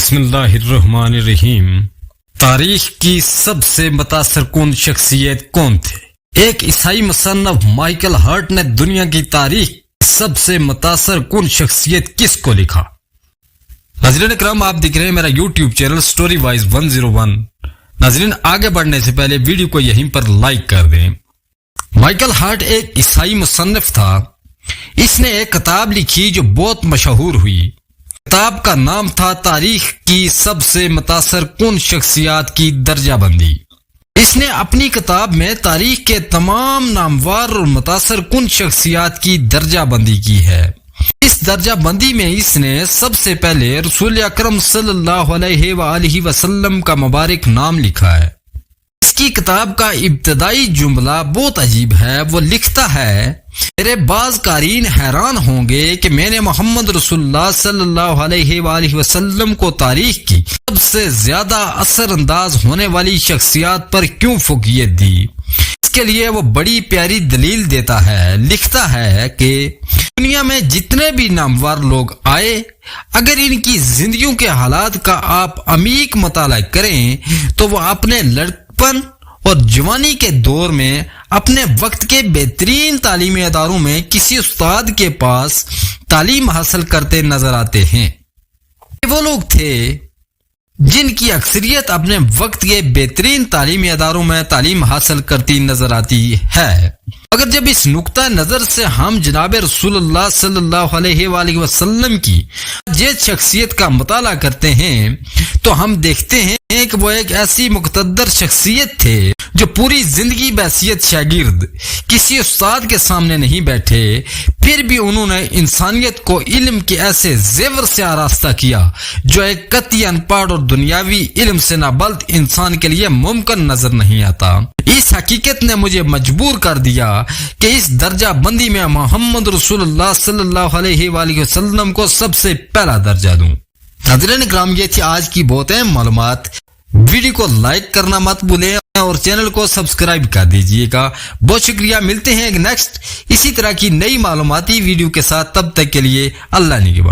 بسم اللہ الرحمن الرحیم۔ تاریخ کی سب سے متاثر کن شخصیت کون تھے؟ ایک عیسائی مصنف مائیکل ہارٹ نے دنیا کی تاریخ کی سب سے متاثر کن شخصیت کس کو لکھا؟ ناظرین اکرام، آپ دیکھ رہے ہیں میرا یوٹیوب چینل سٹوری وائز 101۔ ناظرین، آگے بڑھنے سے پہلے ویڈیو کو یہیں پر لائک کر دیں۔ مائیکل ہارٹ ایک عیسائی مصنف تھا۔ اس نے ایک کتاب لکھی جو بہت مشہور ہوئی۔ کتاب کا نام تھا تاریخ کی سب سے متاثر کن شخصیات کی درجہ بندی۔ اس نے اپنی کتاب میں تاریخ کے تمام نامور اور متاثر کن شخصیات کی درجہ بندی کی ہے۔ اس درجہ بندی میں اس نے سب سے پہلے رسول اکرم صلی اللہ علیہ وآلہ وسلم کا مبارک نام لکھا ہے۔ اس کی کتاب کا ابتدائی جملہ بہت عجیب ہے۔ وہ لکھتا ہے، میرے بعض قارئین حیران ہوں گے کہ میں نے محمد رسول اللہ صلی اللہ علیہ وآلہ وسلم کو تاریخ کی سب سے زیادہ اثر انداز ہونے والی شخصیات پر کیوں فوقیت دی۔ اس کے لیے وہ بڑی پیاری دلیل دیتا ہے۔ لکھتا ہے کہ دنیا میں جتنے بھی نامور لوگ آئے، اگر ان کی زندگیوں کے حالات کا آپ عمیق مطالعہ کریں تو وہ اپنے لڑکپن اور جوانی کے دور میں اپنے وقت کے بہترین تعلیمی اداروں میں کسی استاد کے پاس تعلیم حاصل کرتے نظر آتے ہیں۔ وہ لوگ تھے جن کی اکثریت اپنے وقت کے بہترین تعلیمی اداروں میں تعلیم حاصل کرتی نظر آتی ہے۔ اگر جب اس نقطہ نظر سے ہم جناب رسول اللہ صلی اللہ علیہ وآلہ وسلم کی جیت شخصیت کا مطالعہ کرتے ہیں تو ہم دیکھتے ہیں کہ وہ ایک ایسی مقتدر شخصیت تھے جو پوری زندگی بحیثیت شاگرد کسی استاد کے سامنے نہیں بیٹھے، پھر بھی انہوں نے انسانیت کو علم کے ایسے زیور سے آراستہ کیا جو ایک قطعی ان پڑھ اور دنیاوی علم سے نابلد انسان کے لیے ممکن نظر نہیں آتا۔ اس حقیقت نے مجھے مجبور کر دیا کہ اس درجہ بندی میں محمد رسول اللہ صلی اللہ علیہ وآلہ وسلم کو سب سے پہلا درجہ دوں۔ ناظرین اکرام، یہ تھی آج کی بہت اہم معلومات۔ ویڈیو کو لائک کرنا مت بھولیں اور چینل کو سبسکرائب کر دیجئے گا۔ بہت شکریہ۔ ملتے ہیں ایک نیکسٹ اسی طرح کی نئی معلوماتی ویڈیو کے ساتھ، تب تک کے لیے اللہ نگہبان۔